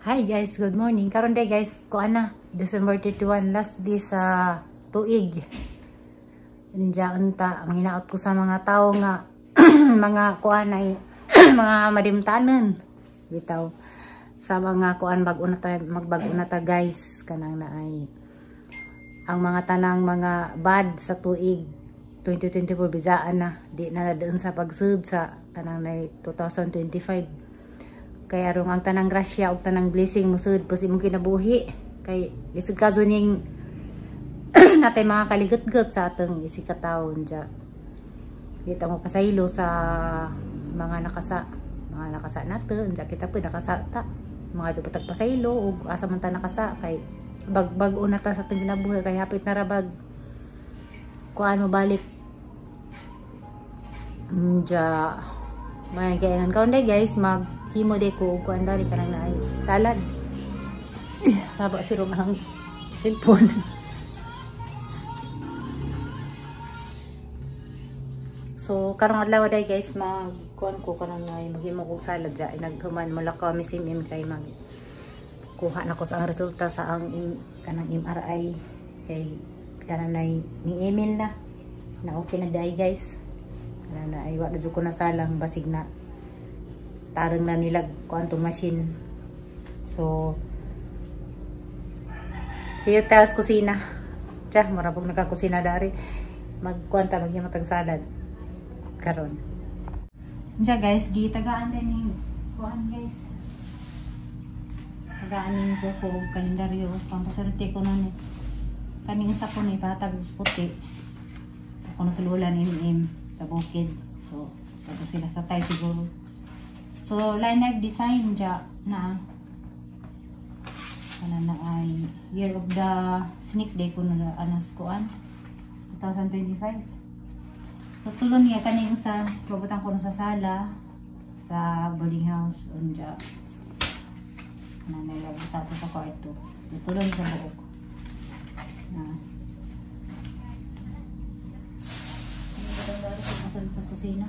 Hi guys, good morning. Karon day guys, kuan na December 31, last day sa tuig. Unja unta manginaot ko sa mga tao nga mga kuan ay mga madimtanon bitaw sa mga kuan bag-o na ta magbag-o na ta guys kanang naay ang mga tanang mga bad sa tuig 2024 bisaan na di na doon sa pagsud sa kanang nay 2025. Kaya rong ang tanang grasya o tanang blessing musud po si mong kinabuhi kay isig kaso ning natay mga kaligot-got sa atong isikataon dya dito mo pasaylo sa mga nakasa nato dya kita po nakasa ta mga dupatag pasaylo o asa man ta nakasa kay bag-o na ta sa atong kinabuhi kay hapit na rabag kuano balik dya may kaingan kaon day guys himo de ko kuan dali kanang naay salad. Saba si ang cellphone. So karong adlaw day guys kuan ko kanang naay maghimo og salad ja naghuman mula ko misim kay mag kuha na ko sa ang resulta sa ang kanang MRI kay kanang naay ni email na okay na day guys. Kanang naay wa ko na salang basig na tarang na nilag quantum machine. So see you tayo sa kusina. Tiya, marabog nakakusina dari. Magkuanta magyamatag salad. Karon. Diya guys, gitagaan din yung kuan guys. Tagaan yung ko kalendaryo. Pampasarite ko na ni. Kaning isa ko ni patag sa puti. Ako na sululan sa bukid. So, tapos sila sa tayo siguro. So, line nag-design dya na ay year of the snake day ko na anas kuan 2025. So, tulon niya kaning sa pabutan ko sa sala sa boarding house unja na nilagay sa ato sa kwarto. Tulon sa buok na sa kusina.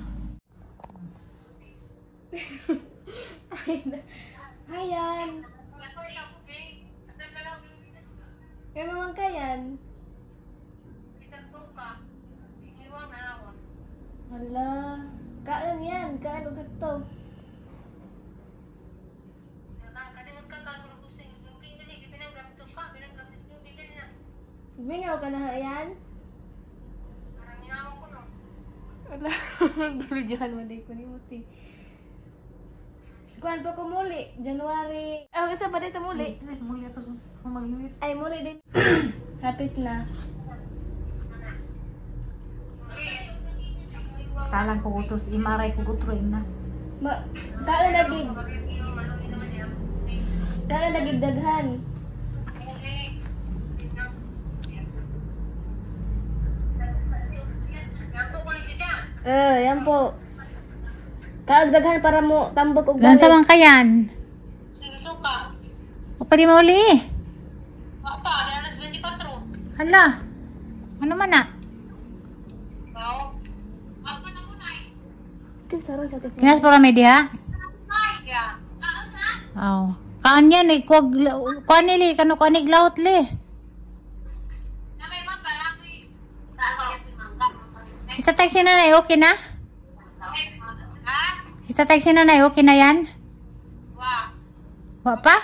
Ayan. Kaya mamang kayan. Hala. Kaan yan. Kaan o gato. Bingaw ka na yan? Hala. Dulujahan mo din ko ni Muti. Kuan pa ko muli, January. Isa pa dito muli. Muli ito mag-inuit. Ay, muli din. Kapit na. Salang ko utos, imaray ko gutroin na. Kala nagig daghan. Yan po. Kaagdaghan para mo tambok og balik. Lansa man kayan? Sinusuka. O pa di mauli. Apa, alas 24. Hala. Ano man na? Wow. Ako na muna eh. Kinsaron sa teknik. Kinas para media? Ay, ya. Aw. Kaan yan eh. Kuan nili. Kano kanig laut li. Na may magbalaki. Isa taxi na na okay na? Itatag si nanay, okay na yan? Wa pa?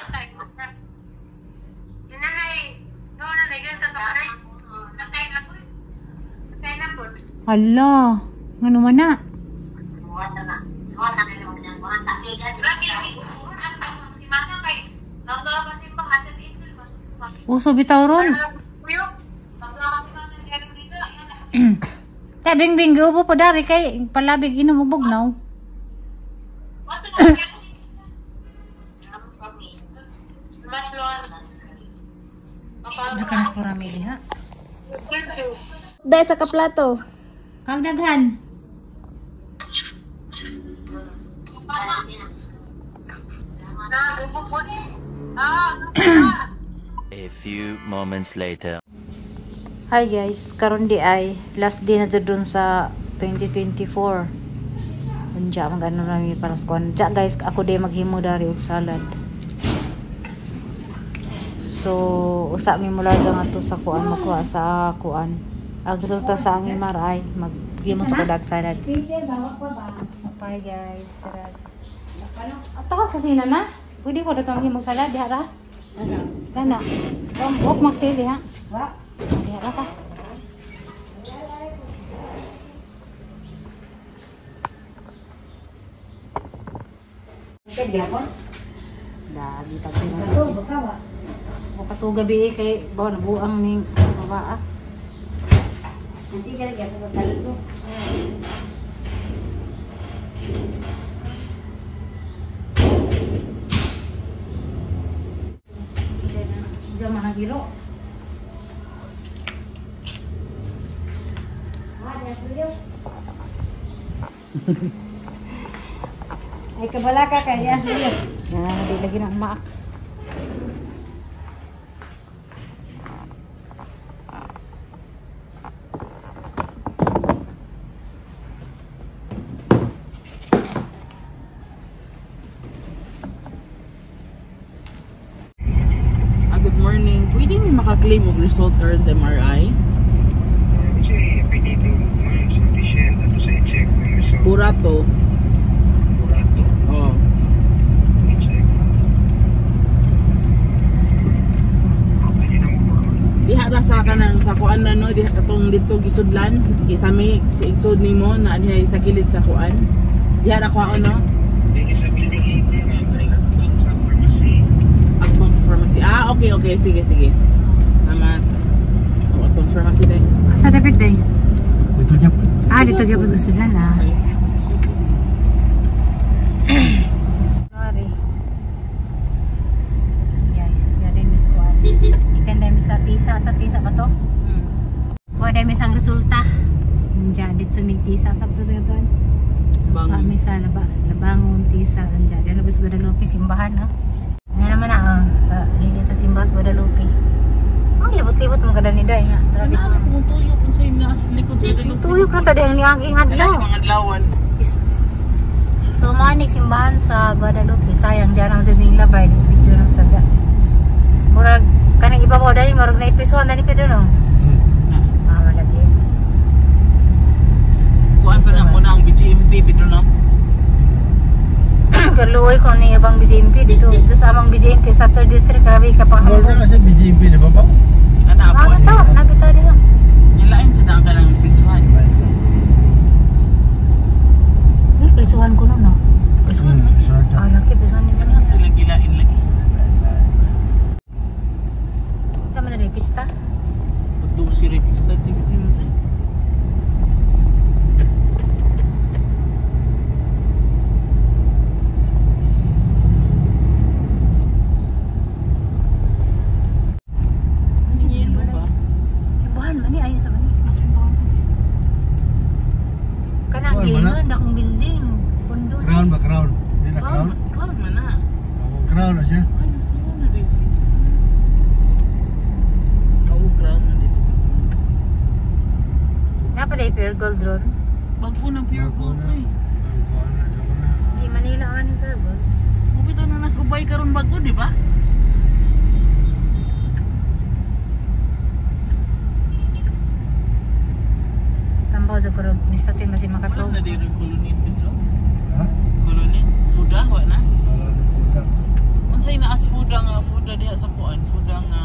Hala, ngano man na? Uso bitaw ron. Kaya bing-bing, ubo po dari kay palabig inumubog na. Dakan pura media. Dahil sa kaplato. Kag daghan. A few moments later. Hi guys, karon di ay last day na jud dun sa 2024. Unja man gano nami para sa kuan. Ja guys, ako di maghimo dari og salad. So usa mi mula nga to sa kuan mo ko sa kuan. Ang resulta sa ang MRI mag-gimo sa kodag salad. Bye guys. Salad. Ato ka kasi na. Pwede ko dato mag salad diha ra. Gana. Was magsili diha. Wa. Diha ra ka. Kaya ko. Dagi tagi na. Bakawa. Baka gabi kay bawa buang ning baba. Nanti kaya gyapon ko tali ko. Zaman giro. Ada beliau. Ay kabala ka kaya beliau. Nah, di lagi nak maak. Good morning. Pwede may makaklaim og result karon sa MRI? Burato. Oh. Diha ra sa kanang sa kuan na no, diha katong dito gisudlan, kisami si igsud nimo na diha sa kilid sa kuan. Diha ra kuan no? Pharmacy. Ah, okay. Sige. Tama. So, atong pharmacy din. Sa dapat day. Dito niya po. Dito gyapon sa sudan ah. Sorry. Guys, narin mis kuan. Ikan dami sa tisa ba to? Kuha dami sang resulta. Diyan dito sumigtisa sa to doon. Kami sa labangon tisa diyan. Dala bus Guadalupe simbahan no. Nga naman na, hindi ito simbas Guadalupe. Ang libot-libot mo kada ni Day. Ano kung tuyok kung sa'yo na sa likod Guadalupe? Tuyok na tadi ang niangking hadlaw. Mga adlawan. So, manik simbahan sa Guadalupe. Sayang, dyan ang sabing labay. Picture ng tadya. Murag, kanang iba mo dali, murag na iprisuhan na ni Pedro, no? Malagi. Kuhaan pa na muna ang BGMP, Pedro, no? Kaluoy ko ni ibang BJMP dito. Dito sa amang BJMP sa 3rd District. Grabe ka pa. Mura ka kasi BGMP, di ba ba? Ano po? Nagita dito. Yung lain sa daan ka ng prisuhan. Prisuhan ko no? Prisuhan mo? Laki prisuhan nila. Ano sila gilain lagi? Sama na repista? Pagdo si repista, tigisi mo tayo. Akong building. Pundo. Crown ba? Crown? Hindi na crown? Crown man na. Crown na siya? Ano siya na rin siya? Crown na dito. Napa na pure gold ron? Bagpo ng pure gold ko eh. Di Manila ka ni pure gold. Mupito na nasubay karon bago, di ba? Tambaw sa kurog. Nistatin masih makatog. Wala na din yung kolonit dito. Ha? Kolonit? Fuda, wala na? Wala na pudak. Unsay na as fuda nga, fuda diha sa kuan, fuda nga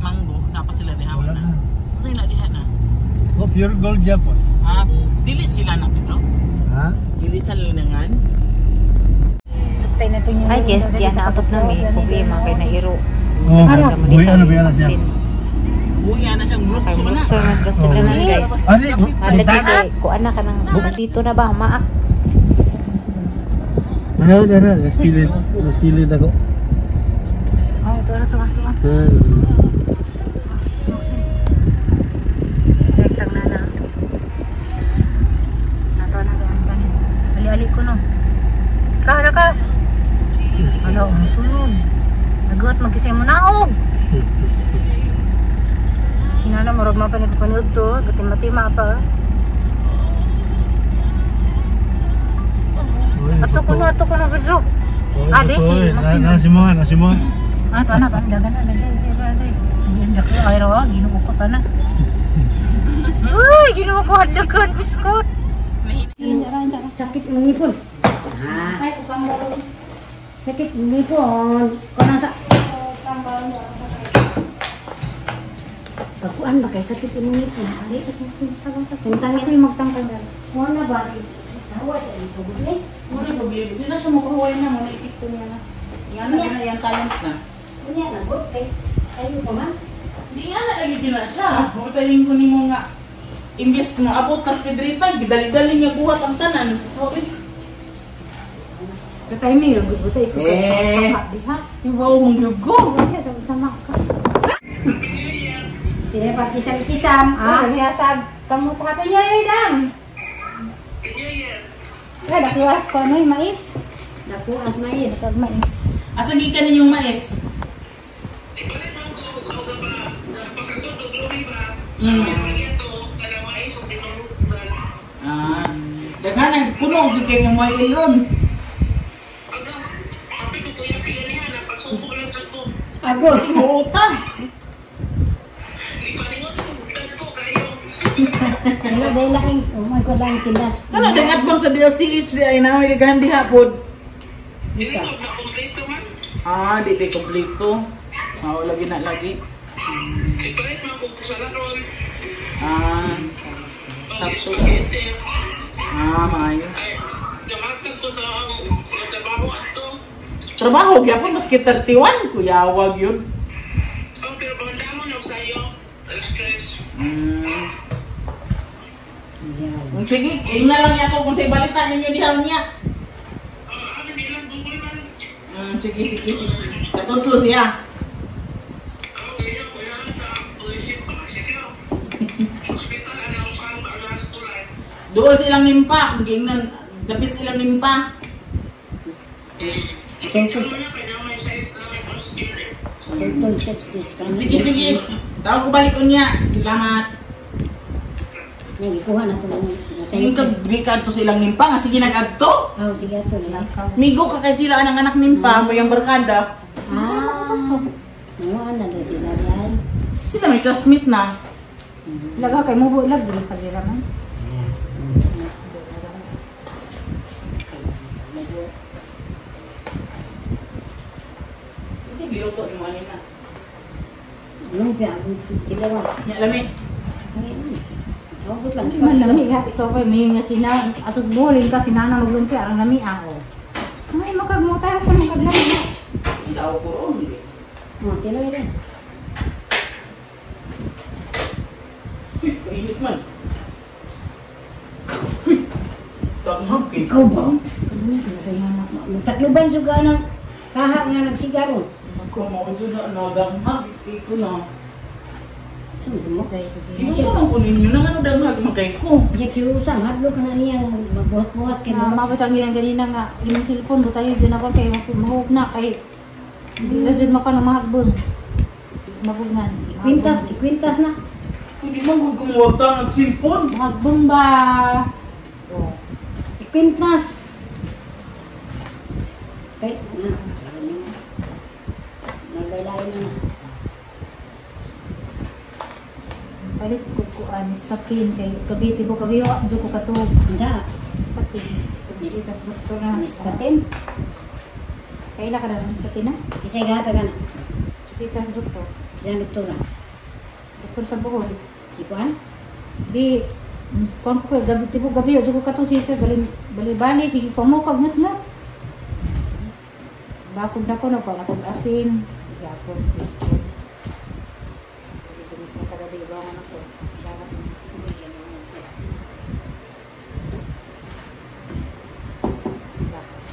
mango, napa sila diha Wala na. na. Unsay na diha na? Oh, pure gold dyan po. Ah, dili sila na Pedro? Ha? Dili sa linangan? Hi guys, diyan naabot namin. Problema kay nahiro. Oh, buhay ano ba yan siya? Buya na siyang blocks mo na. So, nasat sila na guys. Ani, Lagi kay kuan na ka nang dito na ba maak. Dara, naspilin ako. Oh, ito. Rektang na. Nato na doon. Ali-ali ko no. Ka. Ano, sunod. Nagot magising mo naog. Sinana marag man pa ni papanood to, gatima-tima pa. Ato ko na Pedro. Ah, desil, maximum. Nasimuhan. Ah, to anak, dagan na lagi. Hindi ko ay raw, ginuo ko sana. Uy, ginuo ko hadlakan biskot. Sakit ng ngipon. Ay, kupang balo. Sakit ng ngipon. Kana sa pagkuan ba kay sakit ng ngipon? Ali, tentang Ako yung magtangkal na. wala ba? Hawa sa ito bigay. Muna problema. Di na siya makuhuay na. Muna itikto niya na. Yan na, yan talent na. Kunya na bot kay ayo pa man. Di nga na lagi na siya. Mutayin ko ni mo nga. Imbis mo abot na pedrita, gidali-dali niya buhat ang tanan. Sabi, Sa timing, lagot mo sa ito. Ha? yung wow mong yugo. Sama ka. Sila pa kisam-kisam. Ah, hiyasag. Kamot happy New Year dam. Eh, nakiwas ko ano yung mais. Dako as mais. Pag mais. Asa gikan ninyong mais? Ah, daghan puno gyud kay yung mga ilron. Ako. Utang. Ano dahil laking oh my god lang tindas. Kala dagat bang sa DLCH di ay na may daghan diha pod. Ah, di kompleto. Ah, lagi na lagi. Ah, tapos. Ah, maayo. Trabaho gyapon maski 31 kuya wag yun. Sige, ina lang niya ako kung sa ibalita ninyo diha niya. Sige. Katutlo siya. Doon silang nimpa, gingnan, dapit silang nimpa. Sige. Tawag ko balik ko niya. Sige, salamat. Yang ikuha na ko lang. Yung kag-brika to silang nimpa, nga sige nag-adto. Oh, sige ato na. Migo ka kay sila ang anak nimpa, mo yung barkada. Ano na daw sila diyan? Sila may classmate na. Laga kay mubo lag din sa dira man. Sige, luto ni mo na. Ano ba ang tilawan? Nya lami. Oh, gut lang. Man lami ha ito kay may nga sina atos boling ka sinana maglumpia ang lami ako. Ay makagmutay ko ng kaglami. Daw ko ron. Oh, tilawan din. Kainit man. Stop mo, kay Ikaw ba? Kami sinasayang anak mo. Takluban juga ng kaha nga nagsigaro. Ako mo ito na damhag. Iko na. Saan mo? Imo sa man kunin nyo na nga damhag magkay ko. Siya si Rusang, hadlo ka na niya magbuhat-buhat kay Na mabutang ginang ganina nga imong cellphone butayo din ako kay mahug na kay Lazid maka mahagbon. Mabugngan. Ikwintas na. Hindi man gugumuwata nagsilpon. Mahagbon ba? Oh. Ikwintas. Kay na. Nagbaylain na. Palit ko kuan stapin kay gabi tibo kabiyo jo ko katog. Anja. Stapin. Istas doktor na Katin. Kaila ka na stapin na? Isay gata ka na. Isitas doktor. Isang doktora. Doktor sa buhol. Si Juan. Di kon ko gabi tibo gabi jo ko katog sita bali sige pamukag ngat. Bakod na ko na pala kung asin. Yapon biskot. Sige ko kada di ba ako.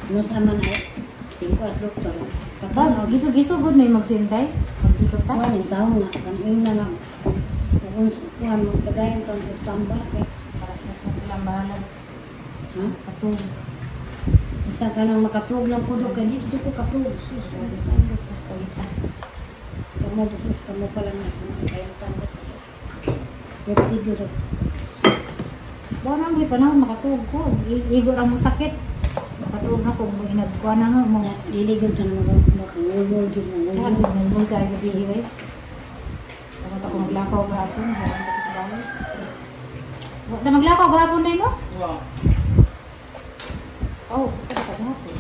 Ano naman ay tingko as doktor. Kapag giso-giso gud may magsintay. Magisot ta. Kuan yung taon na. Kanin na lang. Kung kuan mo tagayan taon ko tambal kay. Para sa kanilang bahalag. Ha? Katog. Isa ka nang makatug lang po doon. Kaya dito ko katug. Sus, kamu sus, kamu pala na. Kaya tambal. Vertigo rin. Buwan ang panahon makatog ko. Igo ra mo sakit. Patulog na kung inagkuha na nga mo. Diligod sa mga ngulmul din mo. Kaya nagmul ka ay gabi eh. Dapat ako maglakaw gahapon. Gawin ko sa bahay. Wala na maglakaw gahapon na mo? Wow. Oh, gusto ka gahapon.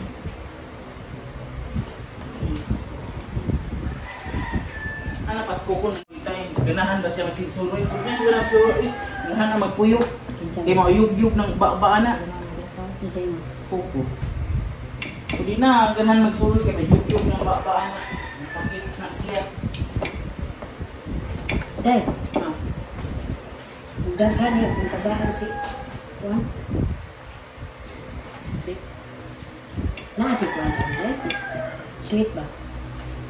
Ano, Pasko ko nakita eh. Ganahan ba siya masisuroy? Kung niya siya nasuroy, ganahan na magpuyok. Kaya mauyug-yug ng baan na. Isa mo. Pupo. Kung di na, ganahan magsuroy kaya mauyug-yug ng baan na. Masakit na siya. Day, Ah. daghan niya kung tagaan si Juan. Si Juan, guys. Sweet ba?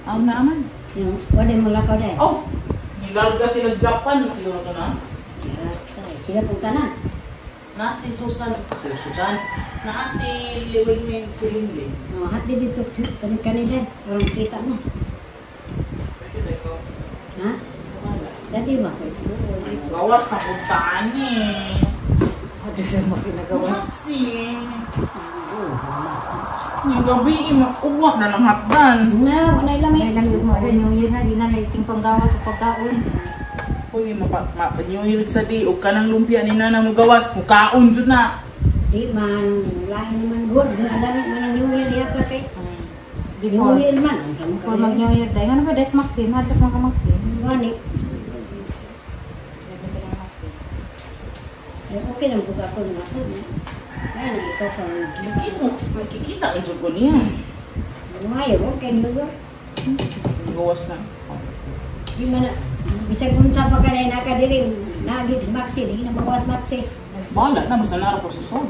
Ang naaman. Yung, wala mo lakaw day. Oh! Nilarga sila Japan. Siguro ito na. Yatay, sila pong tanan. Nasi Susan. Susan. Nasi Liwing si Linglin. Hati dito, kani day. Orang kita mo. Pwede ko. Ha? Dati ba? Gawas na puntaan eh. Ate sa mga sinagawas. Maxi. Yung gabi, uwak na ng hatdan. Na, wala lamay. May lang yung mga New Year na, di na naiting panggawas sa pagkaon. Uy, mapanyuhirig sa di. Huwag ka ng lumpia ni Nana mo gawas. Mukaon dyan na. Di man, lain naman good. Alamit man ang New Year niya ka kay. Before, New Year man. before mag-New Year day. Ano ba, des Maxine? Hadlok mo ka Maxine? Wani. Okay lang po ako ng ako. Kaya na ito pa. Makikita ka dyan ko niya. Lumayo, okay nyo. Gawas na. Di man na. Bisag kung sa pagkanay nakadiring. Nagit, Maxi. Di na mabawas Maxi. Bahala na, basta nara po sa son.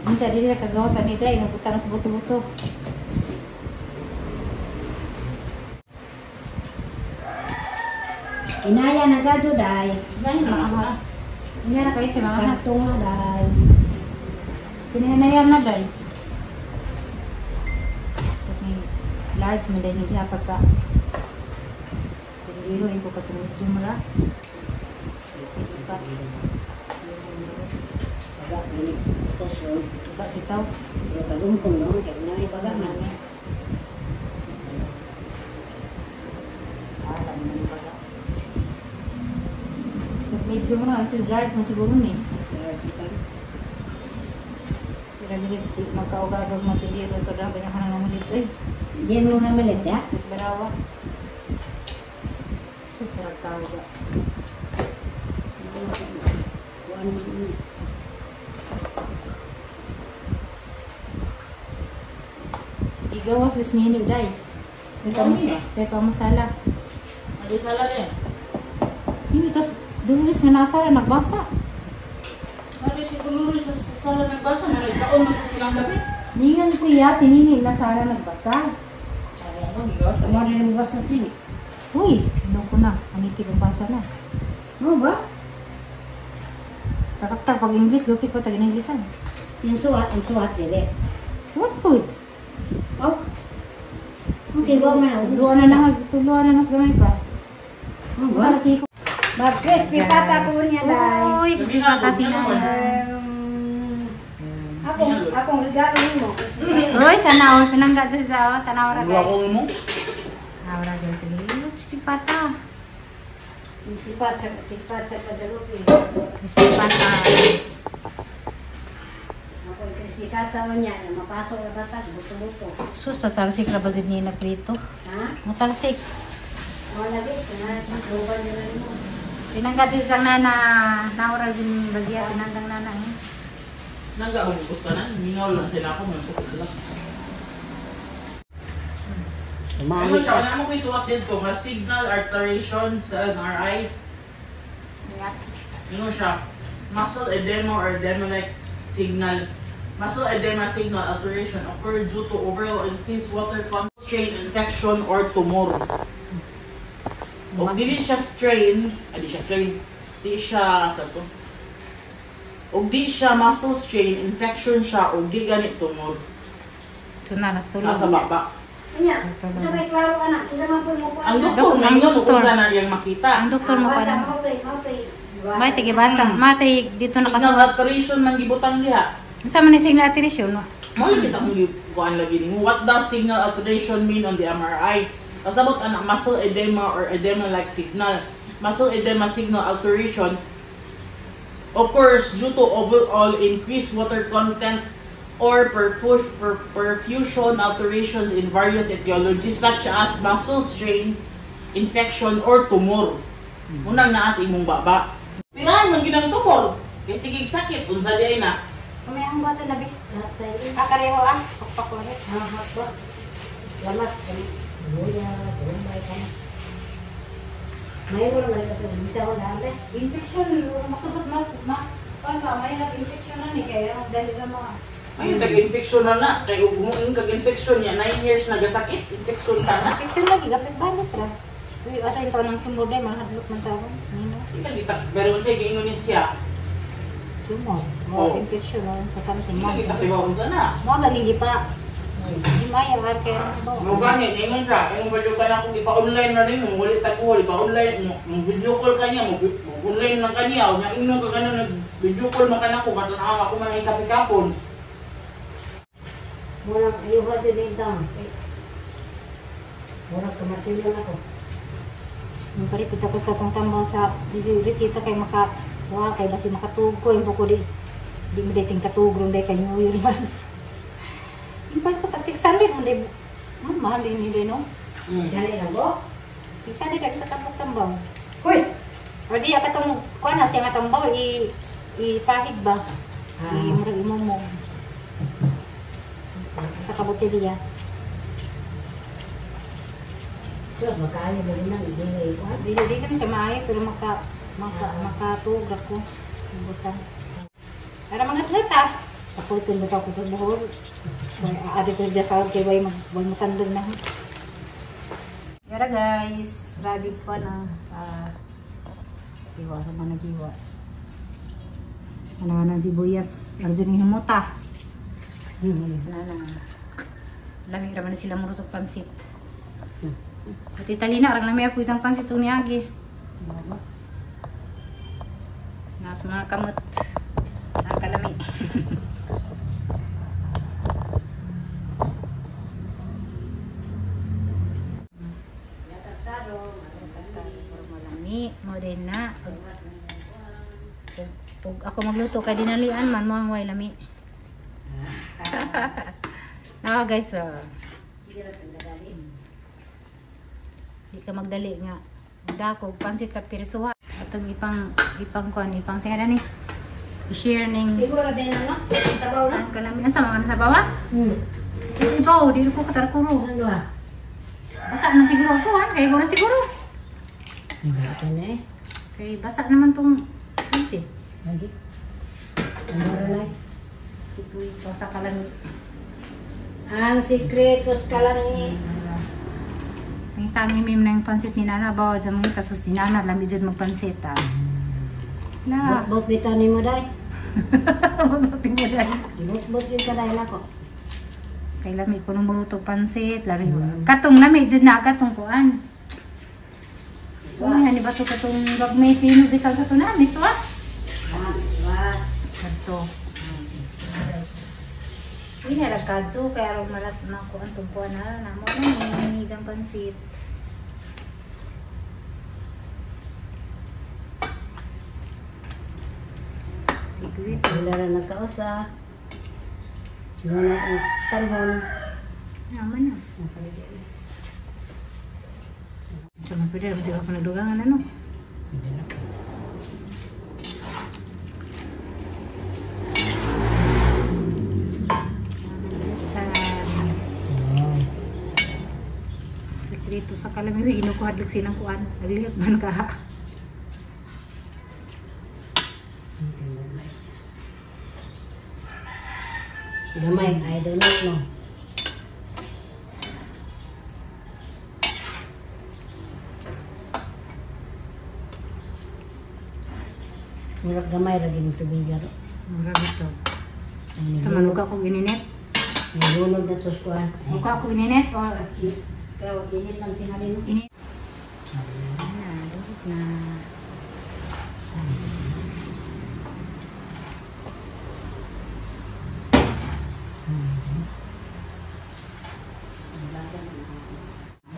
Minsan, di na kagawas sa nila. Inagutang sa buto-buto. Inaya na gadyo, day. Ngayon na ako na. Hindi na kayo sa mga anak. Katong na, day. Pinahinayan na day. May large mo din hindi hapag sa pinilo yung po kasi medyo mara. Baga, ganit. Ito, so. Baga bitaw. Pero kagungkong no, kaya unay baga man. Alam mo yung baga. So, medyo mara. Kasi large mo siguro ni. Pero hindi magkaugagag matiliro ito daw. Kaya ka na dito eh. Diyan mo nga malit, ya? Mas barawa. Susarag tao ba? Kuan man. Igawas is nini day. Ito masala. Hindi sala rin. Hindi, tapos dulis nga nasala, nagbasa. Sabi si Kuluri sa sala ng basa na nagkaon na silang gabi. Ningan siya, si Nini nasala nagbasa. Ano ako, gawas Amo rin ang basas din. Uy, ano ko na, aniti kong basa na. Mo ba? Takak-tak, pag English, lupit ko tagin Englishan. Yung suhat, ang suhat dire. So what food? Oh. Okay, ba man. Tuluan na nas gamay pa. Mo Para ba? si ko. Ba, crispy pata ko niya, day. Uy, kasi bata si Nana. Akong regalo mo. Uy, sana all, pinangga sa sao, tanaw ra Ang guys. ako mo? Tanaw ra guys, sige. Si Pata. Yung sipat sa padalupi. Si Pata. Ako crispy pata mo niya, mapasok na bata, buto-buto. Sus, tatalsik ra ba si Nina dito? Ha? Matalsik. Wala din, lupan nyo na mo. Pinangga sa Nana, naura din bagya, pinanggang Nana. Nanggaon ko ka na. Mingaw lang sila ako. Masukot sila. Ano siya? Ano mo ko isuot dito? Mas signal alteration sa MRI. Ano siya? Muscle edema or edema-like signal. Muscle edema signal alteration occur due to overall increased water constraint, infection, or tumor. O dili siya strain, di siya, sa to? O di siya muscle strain, infection siya, o di ganit tumor. Ito na, nastulog. Nasa baba. Kanya, ito may klaro ka na. Sila man po mo po. Ang doktor, may nga kung saan na yung makita. Ang doktor mo pa Basta, na. mautoy. May tigibasa. Matay dito na Signal kasi. alteration man gibutang diha. Basta man yung signal alteration, no? Mali kita kung kuan lagi ni. What does signal alteration mean on the MRI? Kasabot ana muscle edema or edema-like signal. Muscle edema signal alteration occurs due to overall increased water content or perfusion alterations in various etiologies such as muscle strain, infection, or tumor. Unang naas imong baba. Pirahan man ginang tumor. Kaya sige sakit, unsa di ay na. Kami ang bata na bit. Kakareho ah. Pakpakulit. Hapon. Salamat. Luya, tumbay ka na. Mayroon naman ito. Bisa ko dati. Infection, masugot mas, paano ba? May nag-infection na ni kaya dahil sa mga... Ay, tag-infection na. Kaya kung kag-infection niya, 9 years nagasakit, infection ka na. Infection lagi, gapit balot ra. Uy, asa yung taon ng tumor dahil mahadlok man tawon. Nino? Pero sa gingon siya, Tumor. Oh. More infection sa something. kita kibaon sa na. Mga galigi pa. Hindi maya, rar kaya naman ba? Mo ganit, ingon siya, yung video ka na kung ipa-online na rin, muli taguhol, ipa-online, video call ka niya, online lang ka niya, o niya ingon ka gano'n, nag-video call man ka na ko, matanaw ako man ang kapikapon. Murang ayuha din ito. Murang kamatilan ako. Yung paripit ako sa itong tambaw sa resita kay kay basi makatugo yung buko di mo dating katugrong day kay New Year man. Yung pala ko tag 600 mo day mahal din nila no? Sali na ko? 600 kaya sa kapag tambaw. Hoy! O di akatong kuha na siya nga tambaw ipahid ba? Murag imong sa kabotelya. Terus makanya mo rin ang ibigay ko. Di kami siya maayo pero makatugrak ko. Butan. Para mga atleta. Sa pultin ba ako sa buhol. Adi ko dyan sa kay way matandog na. Yara guys. Grabe ko na. Hiwa sa mga naghiwa. Ano na sibuyas. Arjun yung himuta. Lamig raman na sila murutog pansit. At italina, arang lamig ako itang pansit ni Agi. Nas mga kamot. Nakakalami. Malami, mo din na. Pag ako magluto, kay dinalian man mo ang way lami. Guys, di ka magdali nga. Dako, pansit sa pirisuha. Atong ipang singada ni. I-share ning... Siguro din ano? Tabaw na? Saan ka namin? Asa mga nasa bawa? Ibaw, di ko katarkuro. Ano ah? Basa naman siguro ako, kaya ko na siguro. Ito na eh. Kaya basa naman tong pansit. Lagi. Ano na? Sikreto sa kalami. Ang sikretos ka lang eh. Ang tami-mim na yung pansit ni Nana. Bawa dyan mga kaso si Nana, lamig dyan magpansit Na. Bot bitaw ni mo day. Mabuti mo dyan. Bot yung kadahin ako. Kay lamig ko nung bulutog pansit. Lari katong lamig dyan na, katong kuan. Ano ba ito katong gagmay pinubitaw sa tunamis, wa? Kato. Ini ada kaju kaya ro malat na ko antong kuan na mo ni jang pansit. Siguro Wala na nagkausa. Wala ang tanhon. naman na. Sama pwede rin sila panadugangan ano. Dito sa kalamiri, inukuhad lang silang kuan. Naglihot man ka. Gamay, I don't know. Murag gamay ra gini tubigan. Marami to. Sa manuka ko gininit. Nilunod na to kuan. Manuka ko gininit. O, Pero init lang tingali mo. init. Na, dahil na.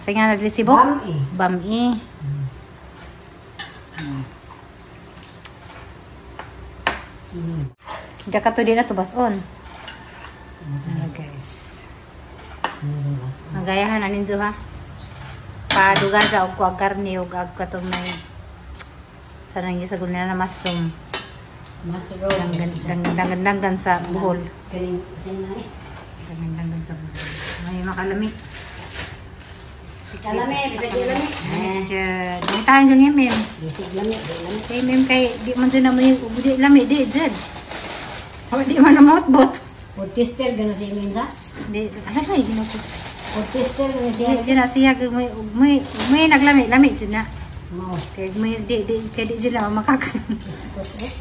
Sa nga nagresibo? Bam eh. Bami. Diyan ka to din na to bason. Guys. Magayahan na ninyo ha. Padugaza o kuwag karne o ag katong may sarang gisagol nila na mushroom. Masuro. Danggan sa buhol. Kaling kusin na eh. Danggan sa buhol. May makalami. Kalami, bisag kalami. Diyan. May tahan kang mem. Bisig lami, lami. Kay mem kay di man din na may di lami di dyan. O di man na mouthbot. Food tester gana si Minsa. Di ano kay ginako. Food tester gana si Di na siya may naglami dyan na. Mo. Kay may di kay di sila makak. Iskot eh.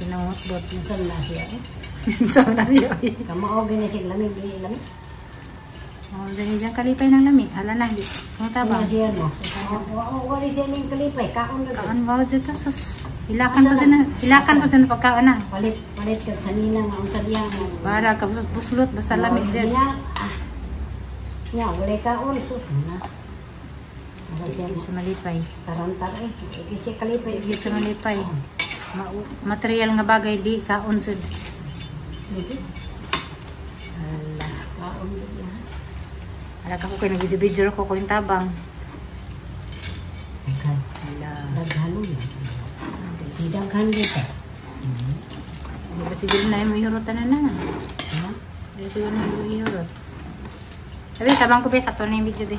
Dyan na mouthbot. Musan na siya eh. Sa na siya. Kamao gana si lami, di lami. Oh, dali dyan kalipay ng lami. Hala na di. Kung tabang. Ano siya mo? Wala siya ning kalipay, kaon na. Kaan ba dyan ta sus. Hilakan po dyan pagkaan na. Palit kag sanina nga unsa diya mo. Para ka buslot basta lami dyan. Ya, wala kaon sus na. Wala siya Sa malipay. tarantar eh. Iki siya kalipay. Igit sa malipay. Material nga bagay di kaon sud. Dito. Hala. Kaon diya. Hala ka ko kay nag-video ko kuling tabang. Hala. Daghan yun. Daghan dito. Di ba siguro na yung ihurutan na na. Ha? Di ba siguro na yung ihurot. Sabi, tabang ko ba sakto na yung video ba?